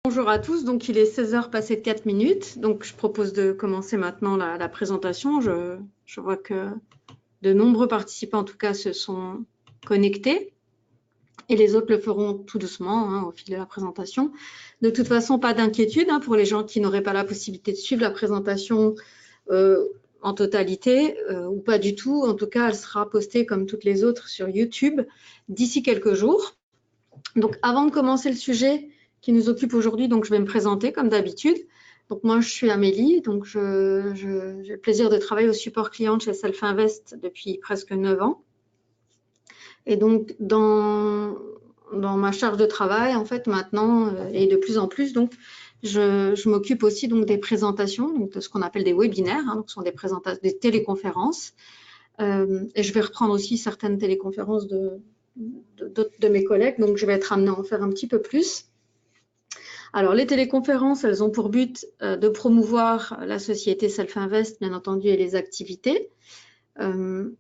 Bonjour à tous, donc il est 16h passé de 4 minutes, donc je propose de commencer maintenant la présentation. Je vois que de nombreux participants en tout cas se sont connectés et les autres le feront tout doucement au fil de la présentation. De toute façon, pas d'inquiétude pour les gens qui n'auraient pas la possibilité de suivre la présentation en totalité ou pas du tout. En tout cas, elle sera postée comme toutes les autres sur YouTube d'ici quelques jours. Donc avant de commencer le sujet qui nous occupe aujourd'hui, donc je vais me présenter comme d'habitude. Donc moi je suis Amélie, donc j'ai le plaisir de travailler au support client chez Self-Invest depuis presque 9 ans. Et donc dans ma charge de travail, en fait maintenant, et de plus en plus, donc je m'occupe aussi donc des présentations, donc de ce qu'on appelle des webinaires, donc ce sont des présentations, des téléconférences. Et je vais reprendre aussi certaines téléconférences de mes collègues, donc je vais être amenée à en faire un petit peu plus. Alors, les téléconférences, elles ont pour but de promouvoir la société Self-Invest, bien entendu, et les activités de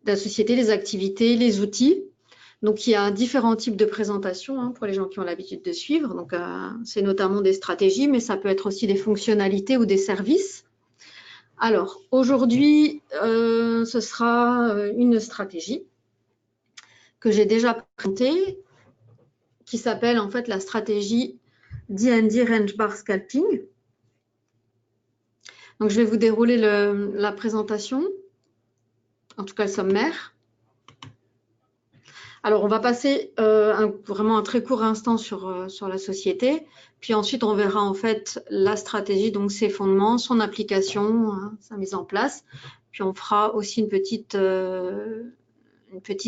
la société, les activités, les outils. Donc, il y a différents types de présentations pour les gens qui ont l'habitude de suivre. Donc, c'est notamment des stratégies, mais ça peut être aussi des fonctionnalités ou des services. Alors, aujourd'hui, ce sera une stratégie que j'ai déjà présentée, qui s'appelle en fait la stratégie D&D Range Bar Scalping. Donc, je vais vous dérouler la présentation, en tout cas le sommaire. Alors, on va passer vraiment un très court instant sur la société, puis ensuite on verra en fait la stratégie, donc ses fondements, son application, sa mise en place. Puis on fera aussi une petite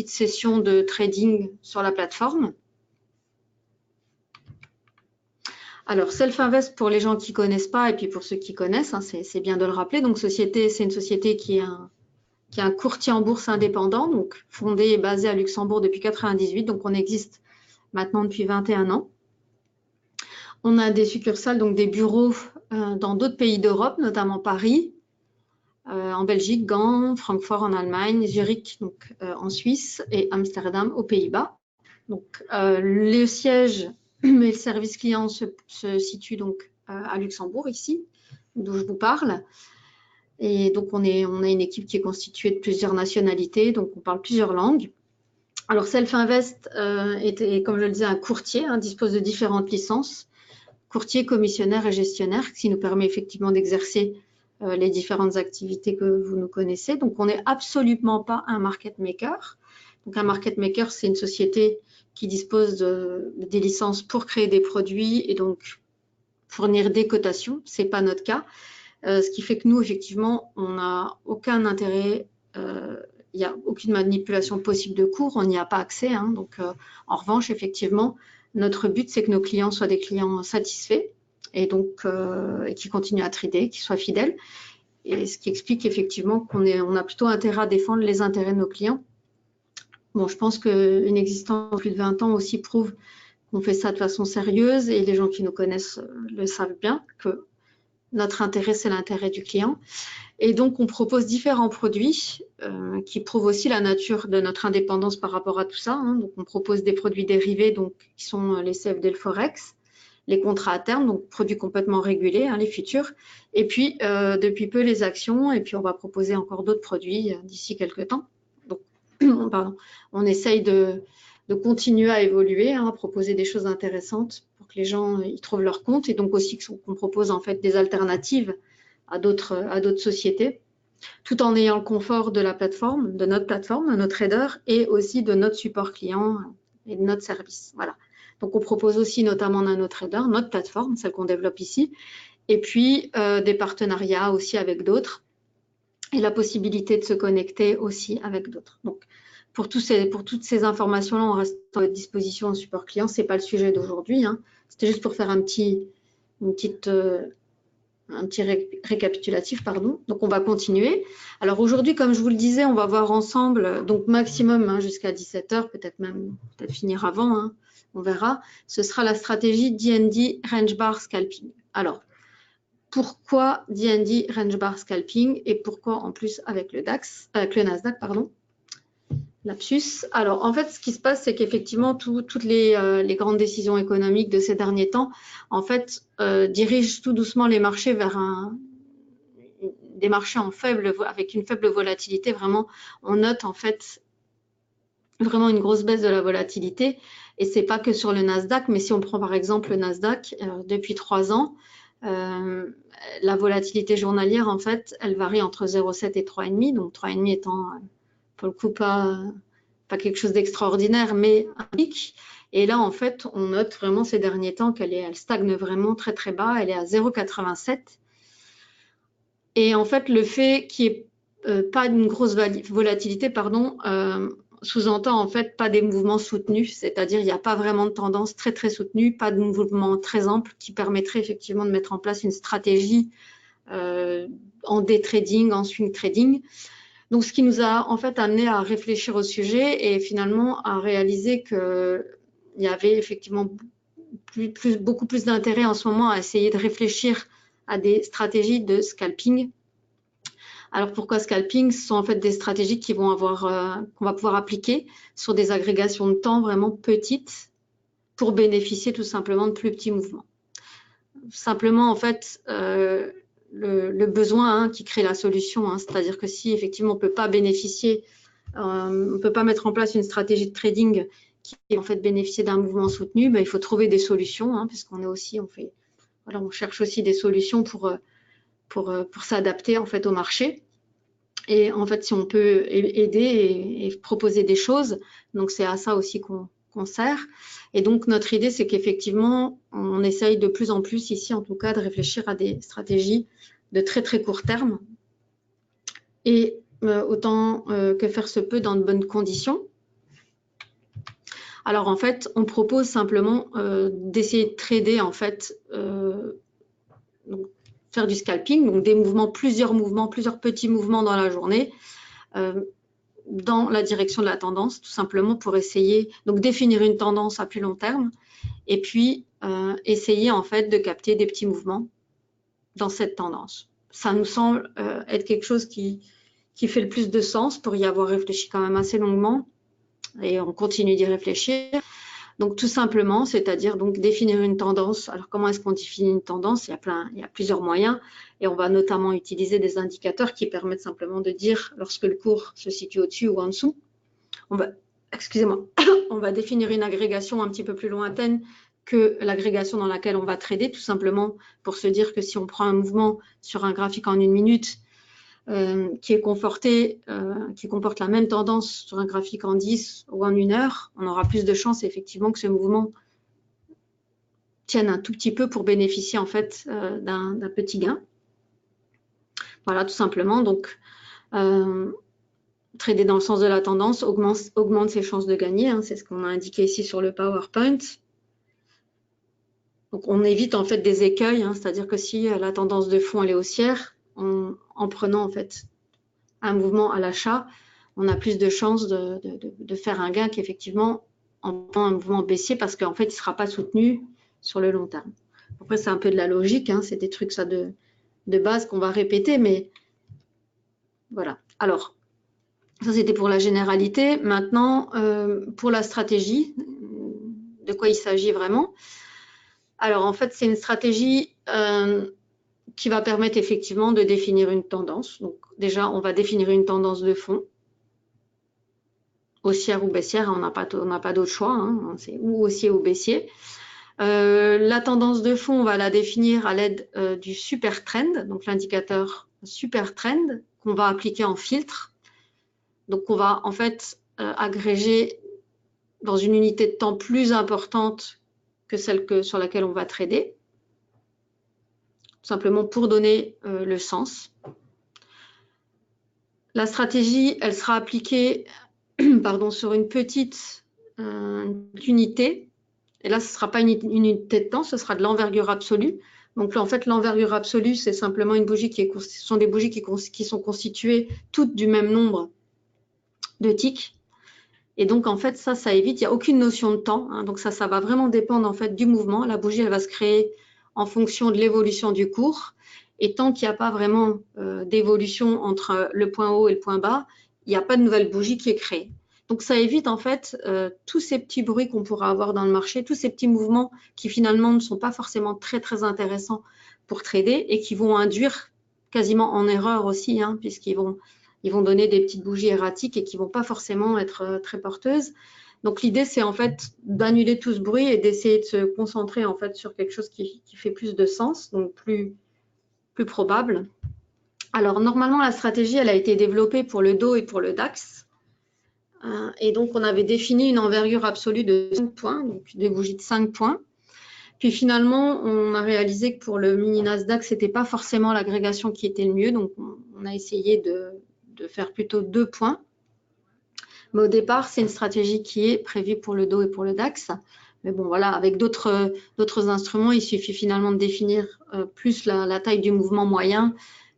session de trading sur la plateforme. Alors, Self-Invest, pour les gens qui ne connaissent pas et puis pour ceux qui connaissent, c'est bien de le rappeler. Donc, c'est une société qui est un courtier en bourse indépendant, donc fondé et basé à Luxembourg depuis 1998. Donc, on existe maintenant depuis 21 ans. On a des succursales, donc des bureaux dans d'autres pays d'Europe, notamment Paris, en Belgique, Gand, Francfort en Allemagne, Zurich donc, en Suisse et Amsterdam aux Pays-Bas. Donc, le siège et le service client se situe donc à Luxembourg, ici, d'où je vous parle. Et donc, on a une équipe qui est constituée de plusieurs nationalités, donc on parle plusieurs langues. Alors, Self-Invest est, comme je le disais, un courtier, dispose de différentes licences, courtier, commissionnaire et gestionnaire, ce qui nous permet effectivement d'exercer les différentes activités que vous nous connaissez. Donc, on n'est absolument pas un market maker. Donc, un market maker, c'est une société qui dispose des licences pour créer des produits et donc fournir des cotations. Ce n'est pas notre cas. Ce qui fait que nous, effectivement, on n'a aucun intérêt, il n'y a aucune manipulation possible de cours, on n'y a pas accès. Donc, en revanche, effectivement, notre but, c'est que nos clients soient des clients satisfaits et donc qui continuent à trader, qui soient fidèles. Et ce qui explique effectivement qu'on a plutôt intérêt à défendre les intérêts de nos clients. Bon, je pense qu'une existence de plus de 20 ans aussi prouve qu'on fait ça de façon sérieuse et les gens qui nous connaissent le savent bien que notre intérêt, c'est l'intérêt du client. Et donc, on propose différents produits qui prouvent aussi la nature de notre indépendance par rapport à tout ça. Donc, on propose des produits dérivés donc, qui sont les CFD et le Forex, les contrats à terme, donc produits complètement régulés, les futurs, et puis depuis peu les actions, et puis on va proposer encore d'autres produits d'ici quelques temps. Donc, pardon, on essaye de continuer à évoluer, à proposer des choses intéressantes pour que les gens y trouvent leur compte, et donc aussi qu'on propose en fait des alternatives à d'autres sociétés, tout en ayant le confort de la plateforme, de notre plateforme, de notre trader, et aussi de notre support client et de notre service. Voilà. Donc, on propose aussi notamment NanoTrader, notre plateforme, celle qu'on développe ici, et puis des partenariats aussi avec d'autres, et la possibilité de se connecter aussi avec d'autres. Donc, pour toutes ces informations-là, on reste à votre disposition au support client. Ce n'est pas le sujet d'aujourd'hui. C'était juste pour faire un petit récapitulatif, pardon. Donc, on va continuer. Alors, aujourd'hui, comme je vous le disais, on va voir ensemble, donc maximum jusqu'à 17h, peut-être finir avant, on verra. Ce sera la stratégie D&D Range Bar Scalping. Alors, pourquoi D&D Range Bar Scalping et pourquoi en plus avec le Nasdaq, pardon. Lapsus. Alors, en fait, ce qui se passe, c'est qu'effectivement, toutes les grandes décisions économiques de ces derniers temps, en fait, dirigent tout doucement les marchés vers des marchés avec une faible volatilité. Vraiment, on note en fait vraiment une grosse baisse de la volatilité. Et c'est pas que sur le Nasdaq, mais si on prend par exemple le Nasdaq, depuis 3 ans, la volatilité journalière, en fait, elle varie entre 0,7 et 3,5. Donc 3,5 étant, pour le coup, pas quelque chose d'extraordinaire, mais un pic. Et là, en fait, on note vraiment ces derniers temps elle stagne vraiment très très bas. Elle est à 0,87. Et en fait, le fait qu'il n'y ait pas une grosse volatilité, pardon, sous-entend en fait pas des mouvements soutenus, c'est-à-dire il n'y a pas vraiment de tendance très très soutenue, pas de mouvement très ample qui permettrait effectivement de mettre en place une stratégie en day trading, en swing trading. Donc, ce qui nous a en fait amené à réfléchir au sujet et finalement à réaliser qu'il y avait effectivement beaucoup plus d'intérêt en ce moment à essayer de réfléchir à des stratégies de scalping. Alors pourquoi scalping? Ce sont en fait des stratégies qu'on va pouvoir appliquer sur des agrégations de temps vraiment petites pour bénéficier tout simplement de plus petits mouvements. Simplement en fait le besoin qui crée la solution, c'est-à-dire que si effectivement on peut pas bénéficier, on peut pas mettre en place une stratégie de trading qui en fait bénéficier d'un mouvement soutenu, il faut trouver des solutions, puisqu'on est aussi, on cherche aussi des solutions pour s'adapter en fait au marché. Et en fait, si on peut aider et proposer des choses, donc c'est à ça aussi qu'on sert. Et donc notre idée, c'est qu'effectivement, on essaye de plus en plus ici, en tout cas, de réfléchir à des stratégies de très très court terme et autant que faire se peut dans de bonnes conditions. Alors en fait, on propose simplement d'essayer de trader en fait, donc, faire du scalping, donc des mouvements, plusieurs petits mouvements dans la journée, dans la direction de la tendance, tout simplement pour essayer, donc définir une tendance à plus long terme, et puis essayer en fait de capter des petits mouvements dans cette tendance. Ça nous semble être quelque chose qui fait le plus de sens pour y avoir réfléchi quand même assez longuement, et on continue d'y réfléchir. Donc tout simplement, c'est-à-dire donc définir une tendance. Alors comment est-ce qu'on définit une tendance? Il y a plusieurs moyens et on va notamment utiliser des indicateurs qui permettent simplement de dire lorsque le cours se situe au-dessus ou en dessous. On va définir une agrégation un petit peu plus lointaine que l'agrégation dans laquelle on va trader, tout simplement pour se dire que si on prend un mouvement sur un graphique en 1 minute, qui comporte la même tendance sur un graphique en 10 ou en 1 heure, on aura plus de chances effectivement que ce mouvement tienne un tout petit peu pour bénéficier en fait d'un petit gain. Voilà, tout simplement. Donc, trader dans le sens de la tendance augmente ses chances de gagner. C'est ce qu'on a indiqué ici sur le PowerPoint. Donc, on évite en fait des écueils, c'est-à-dire que si la tendance de fond elle est haussière, en prenant en fait un mouvement à l'achat, on a plus de chances de faire un gain qu'effectivement en prenant un mouvement baissier parce qu'en fait, il ne sera pas soutenu sur le long terme. Après, c'est un peu de la logique, c'est des trucs ça de base qu'on va répéter, mais voilà. Alors, ça c'était pour la généralité. Maintenant, pour la stratégie, de quoi il s'agit vraiment? Alors, en fait, c'est une stratégie qui va permettre effectivement de définir une tendance. Donc déjà, on va définir une tendance de fond, haussière ou baissière, on n'a pas d'autre choix, c'est ou haussier ou baissier. La tendance de fond, on va la définir à l'aide du super trend, donc l'indicateur super trend qu'on va appliquer en filtre. Donc on va en fait agréger dans une unité de temps plus importante que celle sur laquelle on va trader, tout simplement pour donner le sens. La stratégie, elle sera appliquée sur une petite unité. Et là, ce ne sera pas une unité de temps, ce sera de l'envergure absolue. Donc là, en fait, l'envergure absolue, c'est simplement une bougie ce sont des bougies qui sont constituées toutes du même nombre de ticks. Et donc, en fait, ça évite, il n'y a aucune notion de temps. Donc ça va vraiment dépendre en fait du mouvement. La bougie, elle va se créer en fonction de l'évolution du cours. Et tant qu'il n'y a pas vraiment d'évolution entre le point haut et le point bas, il n'y a pas de nouvelle bougie qui est créée. Donc ça évite en fait tous ces petits bruits qu'on pourra avoir dans le marché, tous ces petits mouvements qui finalement ne sont pas forcément très intéressants pour trader et qui vont induire quasiment en erreur aussi, hein, puisqu'ils vont donner des petites bougies erratiques et qui vont pas forcément être très porteuses. Donc l'idée c'est en fait d'annuler tout ce bruit et d'essayer de se concentrer en fait sur quelque chose qui fait plus de sens, donc plus probable. Alors normalement la stratégie elle a été développée pour le DO et pour le DAX. Et donc, on avait défini une envergure absolue de 5 points, donc des bougies de 5 points. Puis finalement, on a réalisé que pour le mini Nasdaq, ce n'était pas forcément l'agrégation qui était le mieux. Donc, on a essayé de faire plutôt 2 points. Mais au départ, c'est une stratégie qui est prévue pour le DO et pour le DAX. Mais bon, voilà, avec d'autres instruments, il suffit finalement de définir plus la taille du mouvement moyen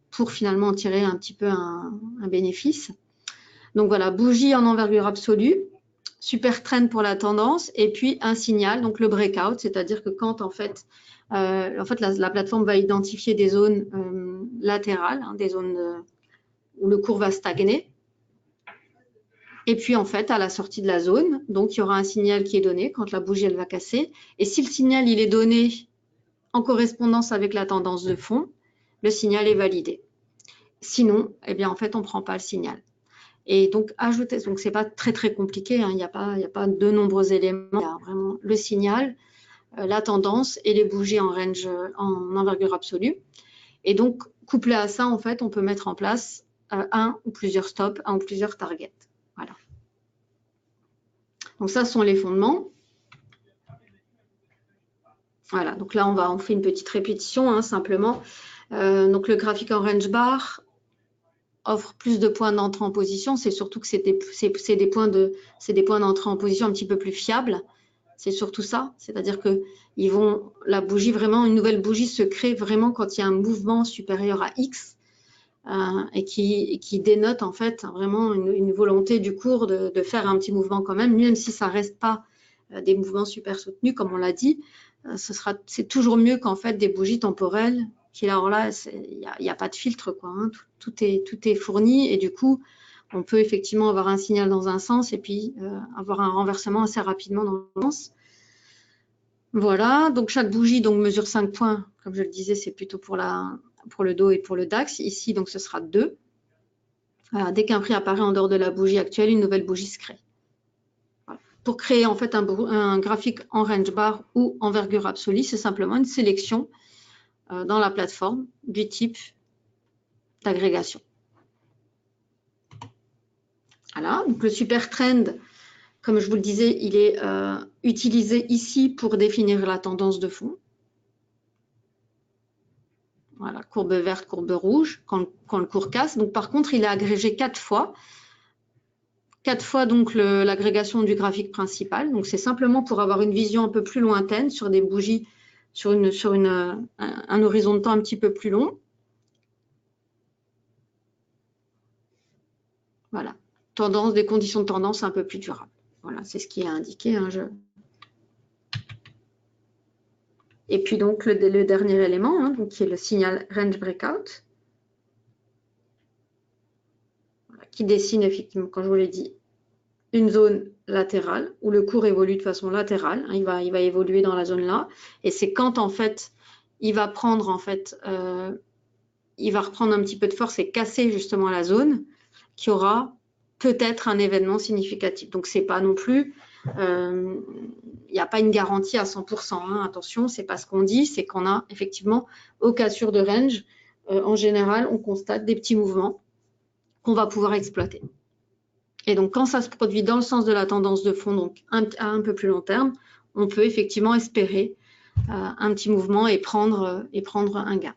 pour finalement en tirer un petit peu un bénéfice. Donc voilà, bougie en envergure absolue, super trend pour la tendance, et puis un signal, donc le breakout, c'est-à-dire que quand en fait la plateforme va identifier des zones latérales, hein, des zones où le cours va stagner. Et puis en fait, à la sortie de la zone, donc il y aura un signal qui est donné quand la bougie elle va casser. Et si le signal il est donné en correspondance avec la tendance de fond, le signal est validé. Sinon, eh bien en fait, on ne prend pas le signal. Et donc, ajouter, donc c'est pas très compliqué, hein, il n'y a pas de nombreux éléments, il y a vraiment le signal, la tendance et les bougies en range, en envergure absolue. Et donc, couplé à ça, en fait, on peut mettre en place un ou plusieurs stops, un ou plusieurs targets. Voilà. Donc, ça sont les fondements. Voilà, donc là, on fait une petite répétition, hein, simplement. Donc, le graphique en range bar offre plus de points d'entrée en position, c'est surtout que c'est des points d'entrée en position un petit peu plus fiables. C'est surtout ça, c'est-à-dire que la bougie vraiment, une nouvelle bougie se crée vraiment quand il y a un mouvement supérieur à X et qui dénote en fait vraiment une volonté du cours de faire un petit mouvement quand même si ça reste pas des mouvements super soutenus comme on l'a dit. C'est toujours mieux qu'en fait des bougies temporelles. Alors là, il n'y a pas de filtre, quoi, hein. Tout est fourni et du coup, on peut effectivement avoir un signal dans un sens et puis avoir un renversement assez rapidement dans le sens. Voilà, donc chaque bougie donc, mesure 5 points, comme je le disais, c'est plutôt pour le DO et pour le DAX. Ici, donc ce sera 2. Dès qu'un prix apparaît en dehors de la bougie actuelle, une nouvelle bougie se crée. Voilà. Pour créer en fait un graphique en range bar ou envergure absolue, c'est simplement une sélection dans la plateforme du type d'agrégation. Voilà, donc le super trend, comme je vous le disais, il est utilisé ici pour définir la tendance de fond. Voilà, courbe verte, courbe rouge, quand le cours casse. Donc par contre, il est agrégé 4 fois. 4 fois donc l'agrégation du graphique principal. Donc c'est simplement pour avoir une vision un peu plus lointaine sur des bougies, sur un horizon de temps un petit peu plus long. Voilà, des conditions de tendance un peu plus durables. Voilà, c'est ce qui est indiqué. Hein, Et puis donc le dernier élément, hein, donc, qui est le signal range breakout, voilà, qui dessine effectivement, quand je vous l'ai dit, une zone latérale où le cours évolue de façon latérale. Hein, il va évoluer dans la zone là, et c'est quand en fait il va prendre il va reprendre un petit peu de force et casser justement la zone, qui aura peut-être un événement significatif. Donc c'est pas non plus il n'y a pas une garantie à 100%. Hein. Attention, c'est pas ce qu'on dit, c'est qu'on a effectivement, aux cassures de range, en général, on constate des petits mouvements qu'on va pouvoir exploiter. Et donc, quand ça se produit dans le sens de la tendance de fond, donc à un peu plus long terme, on peut effectivement espérer un petit mouvement et prendre un gain.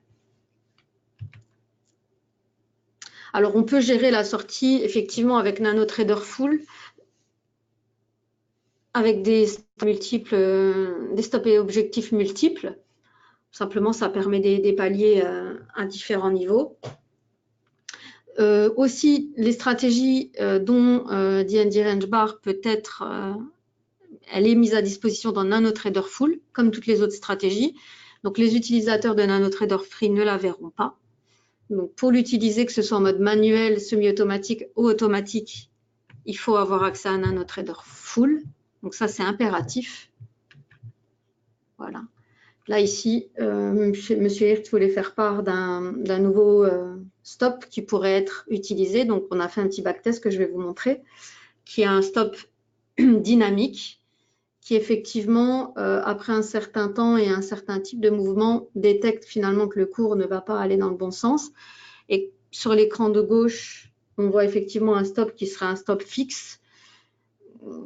Alors, on peut gérer la sortie effectivement avec NanoTrader Full, avec des stops et objectifs multiples. Simplement, ça permet des paliers à différents niveaux. Aussi, les stratégies dont DND Range Bar peut être, elle est mise à disposition dans NanoTrader Full, comme toutes les autres stratégies. Donc, les utilisateurs de NanoTrader Free ne la verront pas. Donc, pour l'utiliser, que ce soit en mode manuel, semi-automatique ou automatique, il faut avoir accès à un NanoTrader full. Donc ça, c'est impératif. Voilà. Là, ici, Monsieur Hirt voulait faire part d'un nouveau stop qui pourrait être utilisé. Donc, on a fait un petit backtest que je vais vous montrer, qui est un stop dynamique, qui effectivement, après un certain temps et un certain type de mouvement, détecte finalement que le cours ne va pas aller dans le bon sens. Et sur l'écran de gauche, on voit effectivement un stop qui serait un stop fixe,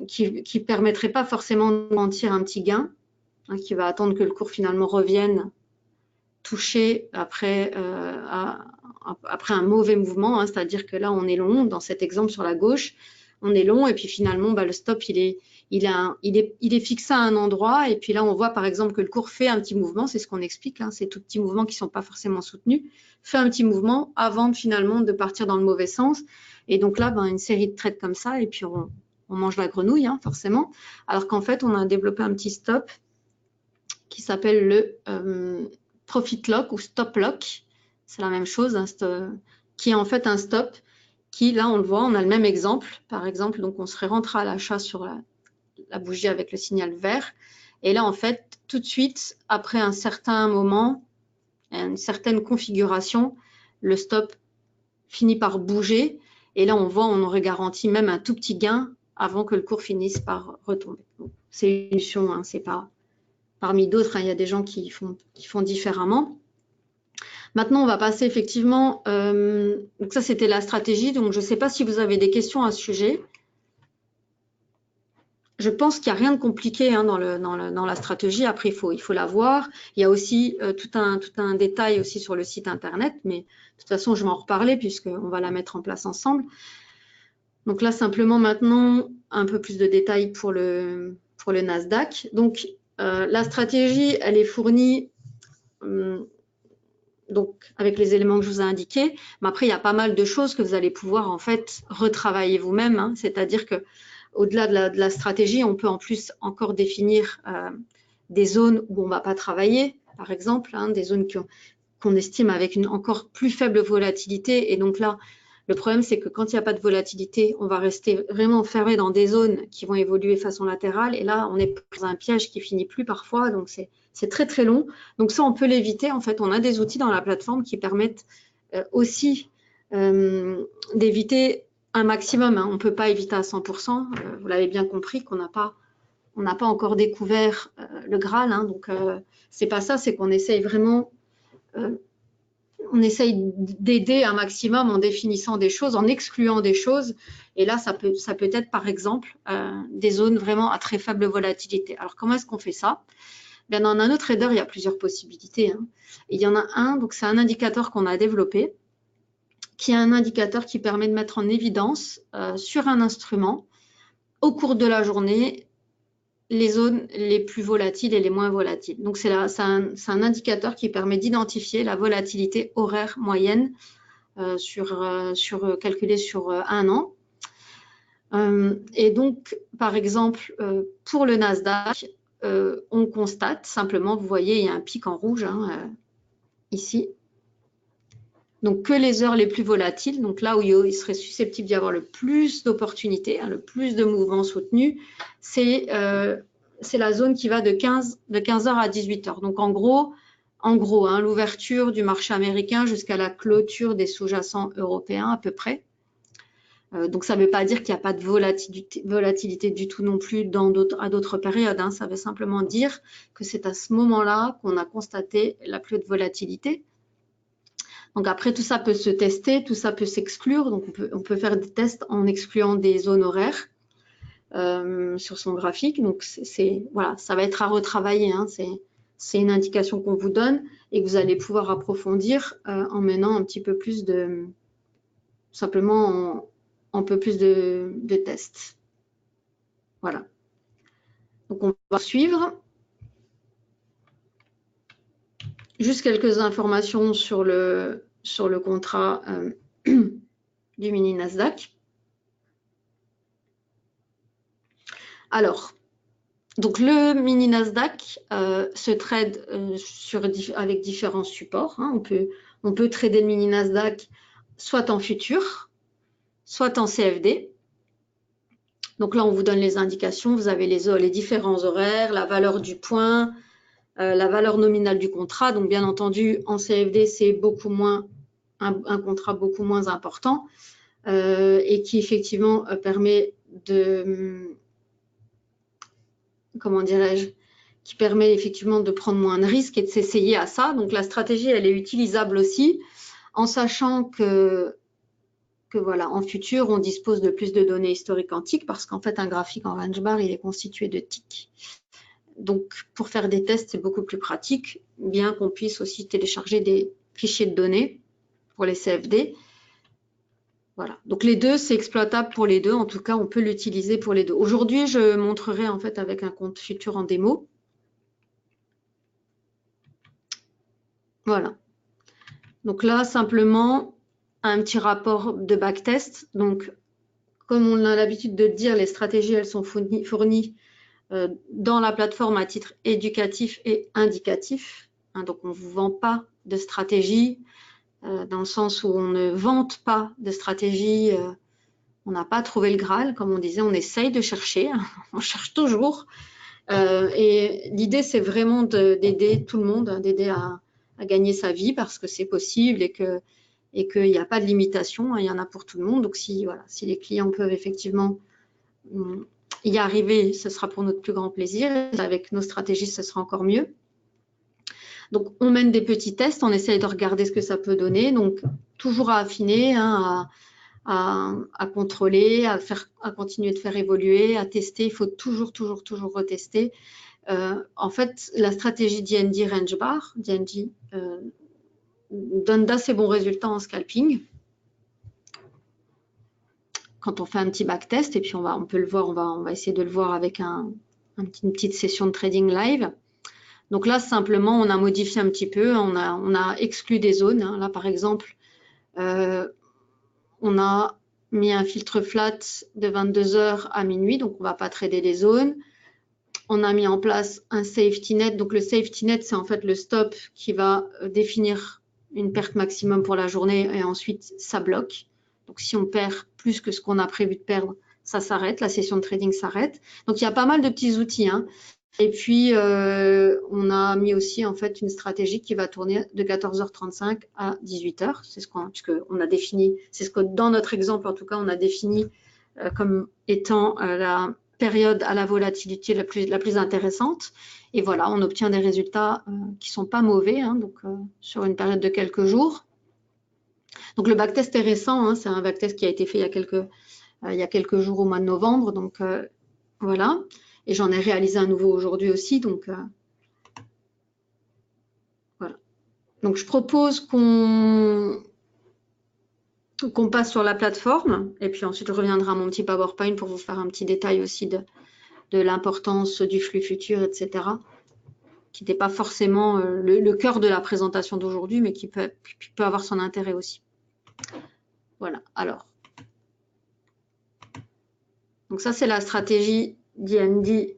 qui ne permettrait pas forcément de mentir un petit gain, hein, qui va attendre que le cours finalement revienne touché après, après un mauvais mouvement, hein, c'est-à-dire que là on est long, dans cet exemple sur la gauche, on est long et puis finalement le stop il est fixé à un endroit et puis là on voit par exemple que le cours fait un petit mouvement, c'est ce qu'on explique, hein, ces tout petits mouvements qui ne sont pas forcément soutenus, fait un petit mouvement avant finalement de partir dans le mauvais sens et donc là une série de trades comme ça et puis on mange la grenouille, hein, forcément, alors qu'en fait on a développé un petit stop qui s'appelle le Profit Lock ou Stop Lock, c'est la même chose, hein, qui est en fait un stop qui, là on le voit, on a le même exemple, par exemple, donc on serait rentré à l'achat sur la bougie avec le signal vert, et là en fait, tout de suite, après un certain moment, une certaine configuration, le stop finit par bouger, et là on voit, on aurait garanti même un tout petit gain avant que le cours finisse par retomber. C'est une solution, hein, c'est pas... Parmi d'autres, hein, il y a des gens qui font différemment. Maintenant, on va passer effectivement, donc ça c'était la stratégie, donc je ne sais pas si vous avez des questions à ce sujet. Je pense qu'il n'y a rien de compliqué, hein, dans la stratégie, après il faut la voir. Il y a aussi tout un détail aussi sur le site internet, mais de toute façon je vais en reparler puisqu'on va la mettre en place ensemble. Donc là simplement maintenant un peu plus de détails pour le Nasdaq. Donc la stratégie elle est fournie donc avec les éléments que je vous ai indiqués, mais après il y a pas mal de choses que vous allez pouvoir en fait retravailler vous-même, hein, c'est-à-dire que au-delà de la stratégie, on peut en plus encore définir des zones où on ne va pas travailler, par exemple, hein, des zones qu'on estime avec une encore plus faible volatilité. Et donc là, le problème, c'est que quand il n'y a pas de volatilité, on va rester vraiment enfermé dans des zones qui vont évoluer façon latérale. Et là, on est dans un piège qui finit plus parfois. Donc, c'est très, très long. Donc, ça, on peut l'éviter. En fait, on a des outils dans la plateforme qui permettent aussi d'éviter un maximum, hein. On ne peut pas éviter à 100%. Vous l'avez bien compris qu'on n'a pas encore découvert le Graal, hein. Donc, c'est pas ça, c'est qu'on essaye vraiment... on essaye d'aider un maximum en définissant des choses, en excluant des choses. Et là, ça peut être, par exemple, des zones vraiment à très faible volatilité. Alors, comment est-ce qu'on fait ça? Bien, dans un autre trader, il y a plusieurs possibilités, hein. Et il y en a un, donc c'est un indicateur qu'on a développé, qui est un indicateur qui permet de mettre en évidence sur un instrument, au cours de la journée, les zones les plus volatiles et les moins volatiles. Donc, c'est un indicateur qui permet d'identifier la volatilité horaire moyenne calculée sur un an. Et donc, par exemple, pour le Nasdaq, on constate simplement, vous voyez, il y a un pic en rouge, hein, ici. Donc, que les heures les plus volatiles, donc là où il serait susceptible d'y avoir le plus d'opportunités, hein, le plus de mouvements soutenus, c'est la zone qui va de 15h à 18h. Donc, en gros, hein, l'ouverture du marché américain jusqu'à la clôture des sous-jacents européens à peu près. Donc, ça ne veut pas dire qu'il n'y a pas de volatilité du tout non plus à d'autres périodes, hein. Ça veut simplement dire que c'est à ce moment-là qu'on a constaté la plus haute volatilité. Donc après, tout ça peut se tester, tout ça peut s'exclure. Donc on peut faire des tests en excluant des zones horaires sur son graphique. Donc voilà, ça va être à retravailler, hein. C'est une indication qu'on vous donne et que vous allez pouvoir approfondir en menant un petit peu plus simplement un peu plus de tests. Voilà. Donc on va suivre. Juste quelques informations sur le contrat du mini Nasdaq. Alors, donc le mini Nasdaq se trade avec différents supports, hein. On peut trader le mini Nasdaq soit en futur, soit en CFD. Donc là, on vous donne les indications. Vous avez les différents horaires, la valeur du point, la valeur nominale du contrat. Donc, bien entendu, en CFD, c'est beaucoup moins un contrat beaucoup moins important et qui effectivement permet de, comment dirais-je, qui permet effectivement de prendre moins de risques et de s'essayer à ça. Donc, la stratégie, elle est utilisable aussi en sachant que voilà, en futur, on dispose de plus de données historiques antiques parce qu'en fait, un graphique en range bar, il est constitué de ticks. Donc, pour faire des tests, c'est beaucoup plus pratique, bien qu'on puisse aussi télécharger des fichiers de données pour les CFD. Voilà. Donc, les deux, c'est exploitable pour les deux. En tout cas, on peut l'utiliser pour les deux. Aujourd'hui, je montrerai en fait avec un compte futur en démo. Voilà. Donc là, simplement, un petit rapport de backtest. Donc, comme on a l'habitude de dire, les stratégies, elles sont fournies dans la plateforme à titre éducatif et indicatif. Hein, donc, on ne vous vend pas de stratégie dans le sens où on ne vante pas de stratégie. On n'a pas trouvé le Graal, comme on disait, on essaye de chercher, hein, on cherche toujours. Et l'idée, c'est vraiment d'aider tout le monde, hein, d'aider à gagner sa vie parce que c'est possible et qu'il n'y a pas de limitation, hein, il y en a pour tout le monde. Donc, si les clients peuvent effectivement y arriver, ce sera pour notre plus grand plaisir. Avec nos stratégies, ce sera encore mieux. Donc, on mène des petits tests, on essaye de regarder ce que ça peut donner. Donc, toujours à affiner, hein, à contrôler, à continuer de faire évoluer, à tester. Il faut toujours retester. En fait, la stratégie DND Range Bar, DND, donne d'assez bons résultats en scalping. Quand on fait un petit backtest, et puis on peut le voir, on va essayer de le voir avec une petite session de trading live. Donc là, simplement, on a modifié un petit peu, on a exclu des zones. Hein. Là, par exemple, on a mis un filtre flat de 22h à minuit, donc on ne va pas trader les zones. On a mis en place un safety net. Donc le safety net, c'est en fait le stop qui va définir une perte maximum pour la journée et ensuite ça bloque. Donc si on perd plus que ce qu'on a prévu de perdre, ça s'arrête, la session de trading s'arrête. Donc il y a pas mal de petits outils. Hein. Et puis on a mis aussi en fait une stratégie qui va tourner de 14h35 à 18h. C'est ce qu'on a défini, c'est ce que dans notre exemple en tout cas on a défini comme étant la période à la volatilité la plus intéressante. Et voilà, on obtient des résultats qui ne sont pas mauvais, hein, donc sur une période de quelques jours. Donc le backtest est récent, hein, c'est un backtest qui a été fait il y a quelques jours au mois de novembre. Donc voilà, et j'en ai réalisé un nouveau aujourd'hui aussi. Donc voilà. Donc je propose qu'on passe sur la plateforme et puis ensuite je reviendrai à mon petit PowerPoint pour vous faire un petit détail aussi de l'importance du flux futur, etc., qui n'est pas forcément le cœur de la présentation d'aujourd'hui, mais qui peut avoir son intérêt aussi. Voilà, alors. Donc ça, c'est la stratégie DND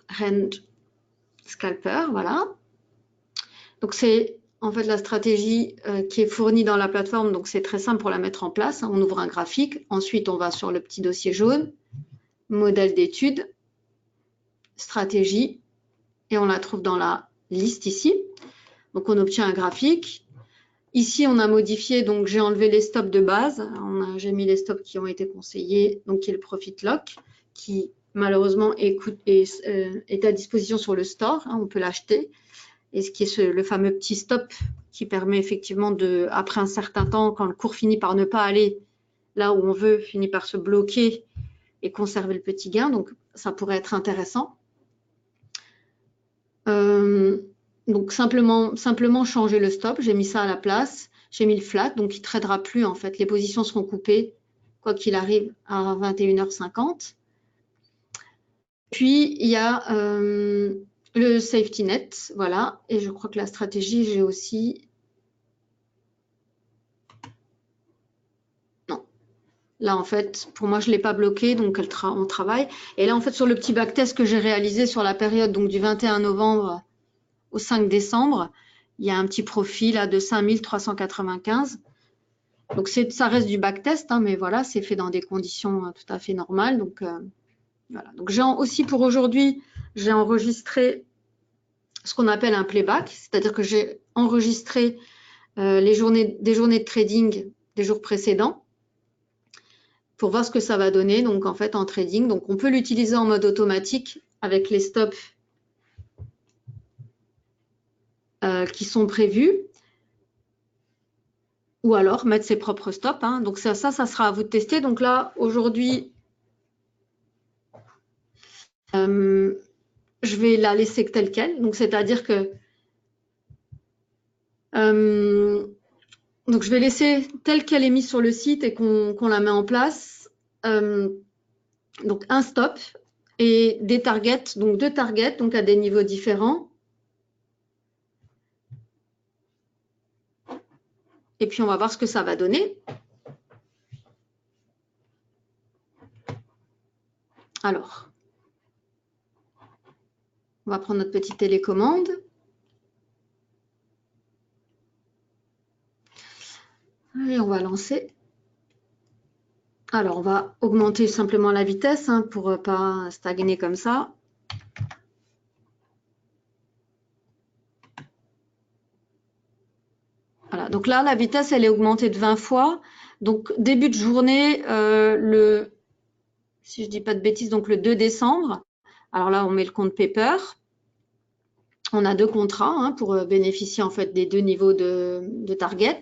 Range Scalper, voilà. Donc c'est en fait la stratégie qui est fournie dans la plateforme, donc c'est très simple pour la mettre en place. On ouvre un graphique, ensuite on va sur le petit dossier jaune, modèle d'étude, stratégie, et on la trouve dans la liste ici. Donc on obtient un graphique. Ici on a modifié, donc j'ai enlevé les stops de base, j'ai mis les stops qui ont été conseillés, donc qui est le profit lock, qui malheureusement est à disposition sur le store, hein, on peut l'acheter, et ce qui est le fameux petit stop qui permet effectivement après un certain temps, quand le cours finit par ne pas aller là où on veut, finit par se bloquer et conserver le petit gain, donc ça pourrait être intéressant. Donc simplement changer le stop, j'ai mis ça à la place, j'ai mis le flat, donc il ne tradera plus en fait, les positions seront coupées quoi qu'il arrive à 21h50. Puis il y a le safety net, voilà, et je crois que la stratégie, j'ai aussi... Non, là en fait, pour moi je ne l'ai pas bloqué, donc on travaille. Et là en fait sur le petit backtest que j'ai réalisé sur la période donc du 21 novembre au 5 décembre, il y a un petit profil là de 5395. Donc ça reste du backtest, hein, mais voilà, c'est fait dans des conditions tout à fait normales. Donc voilà. Donc j'ai aussi pour aujourd'hui, j'ai enregistré ce qu'on appelle un playback, c'est-à-dire que j'ai enregistré des journées de trading des jours précédents pour voir ce que ça va donner. Donc en fait en trading, donc on peut l'utiliser en mode automatique avec les stops qui sont prévus, ou alors mettre ses propres stops. Hein. Donc ça sera à vous de tester. Donc là aujourd'hui, je vais la laisser telle quelle. Donc c'est-à-dire que donc je vais laisser telle qu'elle est mise sur le site et qu'on la met en place. Donc un stop et des targets, donc 2 targets, donc à des niveaux différents. Et puis on va voir ce que ça va donner. Alors, on va prendre notre petite télécommande. Et on va lancer. Alors, on va augmenter simplement la vitesse hein, pour ne pas stagner comme ça. Voilà, donc là, la vitesse, elle est augmentée de 20 fois. Donc, début de journée, si je ne dis pas de bêtises, donc le 2 décembre. Alors là, on met le compte paper. On a 2 contrats hein, pour bénéficier en fait des 2 niveaux de target.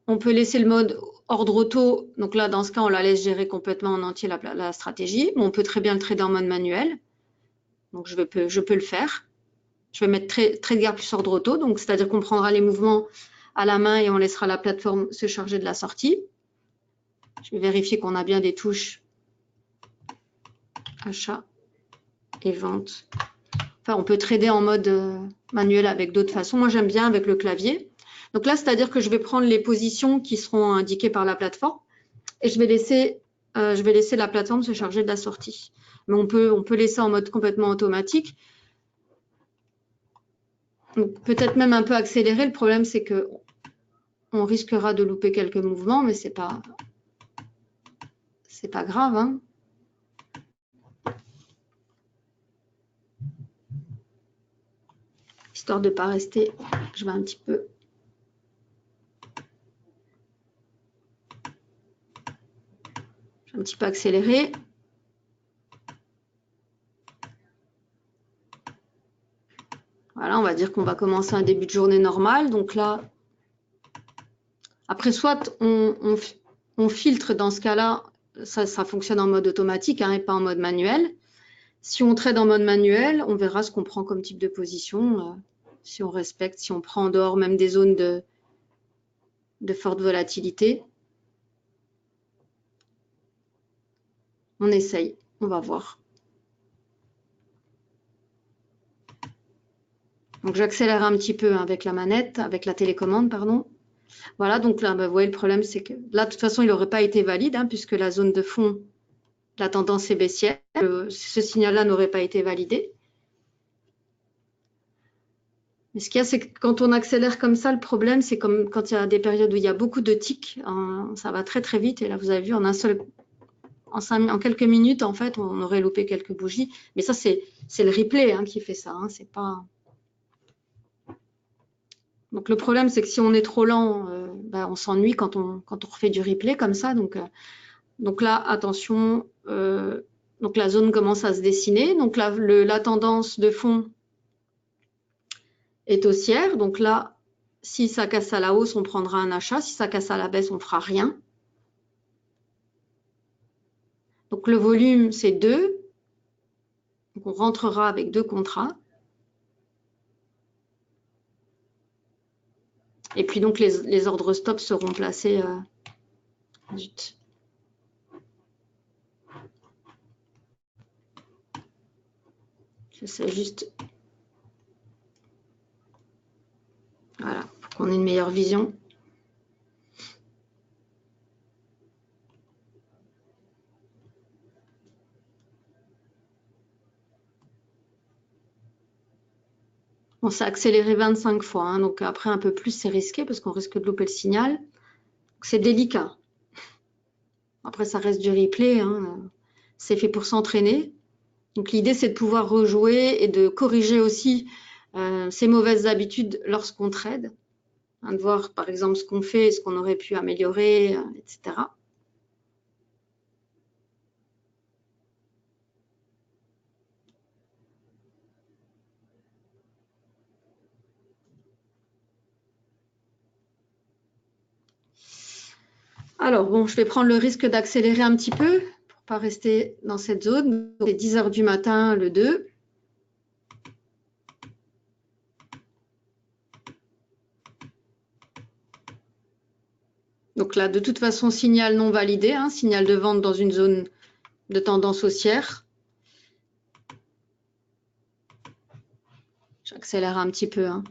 On peut laisser le mode ordre auto. Donc là, dans ce cas, on la laisse gérer complètement en entier la stratégie. Mais on peut très bien le trader en mode manuel. Donc, je peux le faire. Je vais mettre trader plus ordre auto. Donc, c'est-à-dire qu'on prendra les mouvements à la main et on laissera la plateforme se charger de la sortie. Je vais vérifier qu'on a bien des touches achat et vente. Enfin, on peut trader en mode manuel avec d'autres façons. Moi, j'aime bien avec le clavier. Donc là, c'est-à-dire que je vais prendre les positions qui seront indiquées par la plateforme et je vais laisser la plateforme se charger de la sortie. Mais on peut laisser en mode complètement automatique. Peut-être même un peu accéléré. Le problème, c'est que on risquera de louper quelques mouvements, mais c'est pas grave. Hein. Histoire de ne pas rester, je vais un petit peu. Accélérer. Voilà, on va dire qu'on va commencer un début de journée normal. Donc là, après, soit on filtre dans ce cas-là, ça fonctionne en mode automatique hein, et pas en mode manuel. Si on trade en mode manuel, on verra ce qu'on prend comme type de position, si on respecte, si on prend en dehors même des zones de forte volatilité. On essaye, on va voir. Donc j'accélère un petit peu avec la manette, avec la télécommande, pardon. Voilà, donc là, vous voyez, le problème, c'est que là, de toute façon, il n'aurait pas été valide, hein, puisque la zone de fond, la tendance est baissière. Ce signal-là n'aurait pas été validé. Mais ce qu'il y a, c'est que quand on accélère comme ça, le problème, c'est comme quand il y a des périodes où il y a beaucoup de tics, hein, ça va très très vite. Et là, vous avez vu, en quelques minutes, en fait, on aurait loupé quelques bougies. Mais ça, c'est le replay hein, qui fait ça. Hein, c'est pas... Donc le problème, c'est que si on est trop lent, on s'ennuie quand on refait du replay comme ça. Donc là, attention, donc la zone commence à se dessiner. Donc là, la tendance de fond est haussière. Donc là, si ça casse à la hausse, on prendra un achat. Si ça casse à la baisse, on ne fera rien. Donc le volume, c'est 2. Donc on rentrera avec 2 contrats. Et puis donc les ordres stop seront placés. Zut. J'essaie juste. Voilà, pour qu'on ait une meilleure vision. Bon, c'est accéléré 25 fois, hein, donc après un peu plus, c'est risqué parce qu'on risque de louper le signal. C'est délicat. Après, ça reste du replay, hein. C'est fait pour s'entraîner. Donc l'idée, c'est de pouvoir rejouer et de corriger aussi ces mauvaises habitudes lorsqu'on trade, hein, de voir par exemple ce qu'on fait, ce qu'on aurait pu améliorer, etc. Alors bon, je vais prendre le risque d'accélérer un petit peu pour pas rester dans cette zone. C'est 10 heures du matin, le 2. Donc là, de toute façon, signal non validé, hein, signal de vente dans une zone de tendance haussière. J'accélère un petit peu, hein.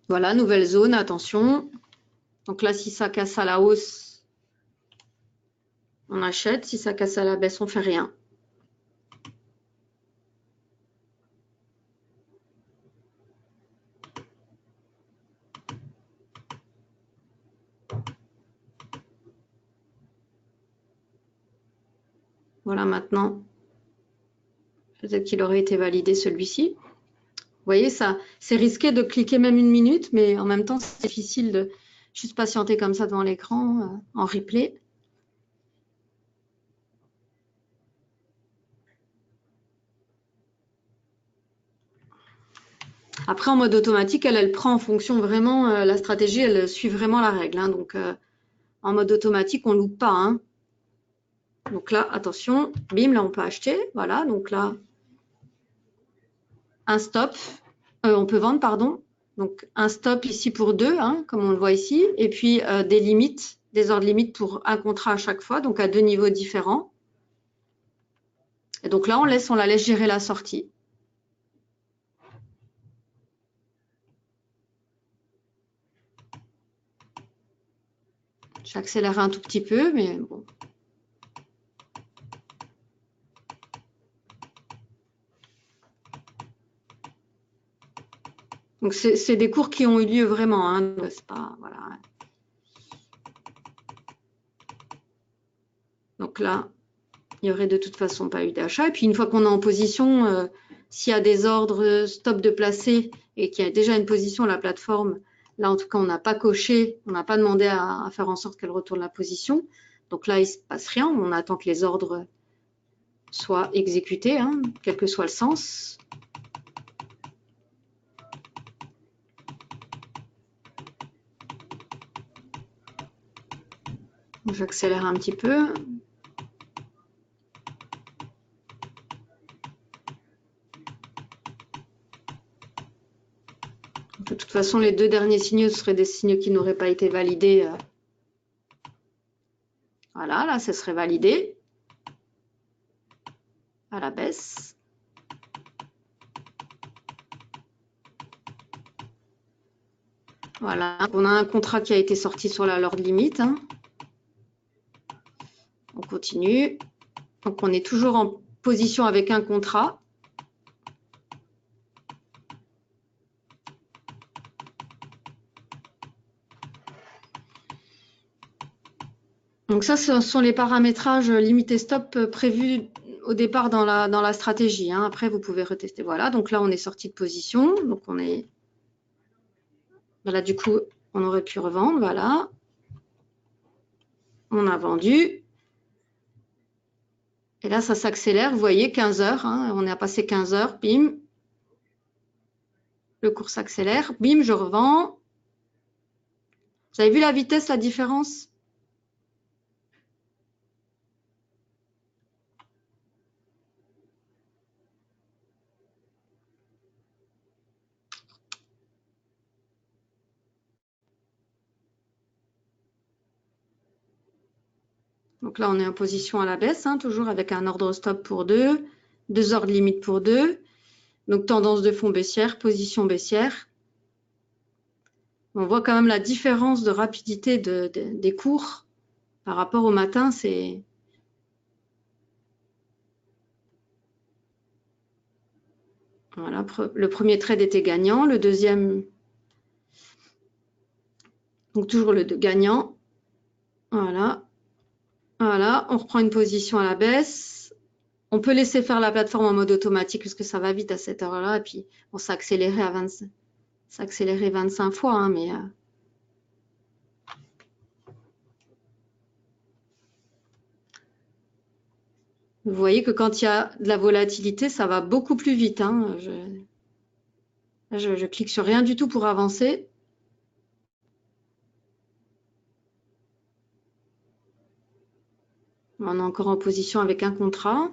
Voilà, nouvelle zone, attention. Donc là, si ça casse à la hausse, on achète. Si ça casse à la baisse, on fait rien. Voilà, maintenant, peut-être qu'il aurait été validé celui-ci. Vous voyez, ça, c'est risqué de cliquer même une minute, mais en même temps, c'est difficile de juste patienter comme ça devant l'écran en replay. Après, en mode automatique, elle prend en fonction vraiment, la stratégie, elle suit vraiment la règle, hein. Donc, en mode automatique, on ne loupe pas, hein. Donc là, attention, bim, là, on peut acheter. Voilà, donc là, un stop. On peut vendre, pardon. Donc, un stop ici pour 2, hein, comme on le voit ici. Et puis, des limites, des ordres limites pour un contrat à chaque fois, donc à 2 niveaux différents. Et donc là, on la laisse gérer la sortie. J'accélère un tout petit peu, mais bon. Donc, c'est des cours qui ont eu lieu vraiment, hein, c'est pas, voilà. Donc là, il n'y aurait de toute façon pas eu d'achat. Et puis, une fois qu'on est en position, s'il y a des ordres stop de placer et qu'il y a déjà une position, la plateforme, là, en tout cas, on n'a pas coché, on n'a pas demandé à faire en sorte qu'elle retourne la position. Donc là, il ne se passe rien. On attend que les ordres soient exécutés, hein, quel que soit le sens. J'accélère un petit peu. De toute façon, les deux derniers signaux seraient des signaux qui n'auraient pas été validés. Voilà, là, ce serait validé à la baisse. Voilà, on a un contrat qui a été sorti sur la l'ordre limite, hein. On continue. Donc, on est toujours en position avec un contrat. Donc ça, ce sont les paramétrages limite et stop prévus au départ dans la stratégie, hein. Après, vous pouvez retester. Voilà, donc là, on est sorti de position. Donc, on est... Voilà, du coup, on aurait pu revendre. Voilà. On a vendu. Et là, ça s'accélère. Vous voyez, 15 heures. Hein, on a passé 15 heures. Bim. Le cours s'accélère. Bim, je revends. Vous avez vu la vitesse, la différence? Donc là, on est en position à la baisse, hein, toujours avec un ordre stop pour 2, 2 ordres limite pour 2. Donc tendance de fond baissière, position baissière. On voit quand même la différence de rapidité des cours Par rapport au matin, c'est... Voilà, le premier trade était gagnant, le deuxième, donc toujours le gagnant. Voilà, voilà, on reprend une position à la baisse. On peut laisser faire la plateforme en mode automatique parce que ça va vite à cette heure-là. Et puis, on s'est accéléré à 25 fois, hein, mais... Vous voyez que quand il y a de la volatilité, ça va beaucoup plus vite, hein. Je clique sur rien du tout pour avancer. On est encore en position avec un contrat.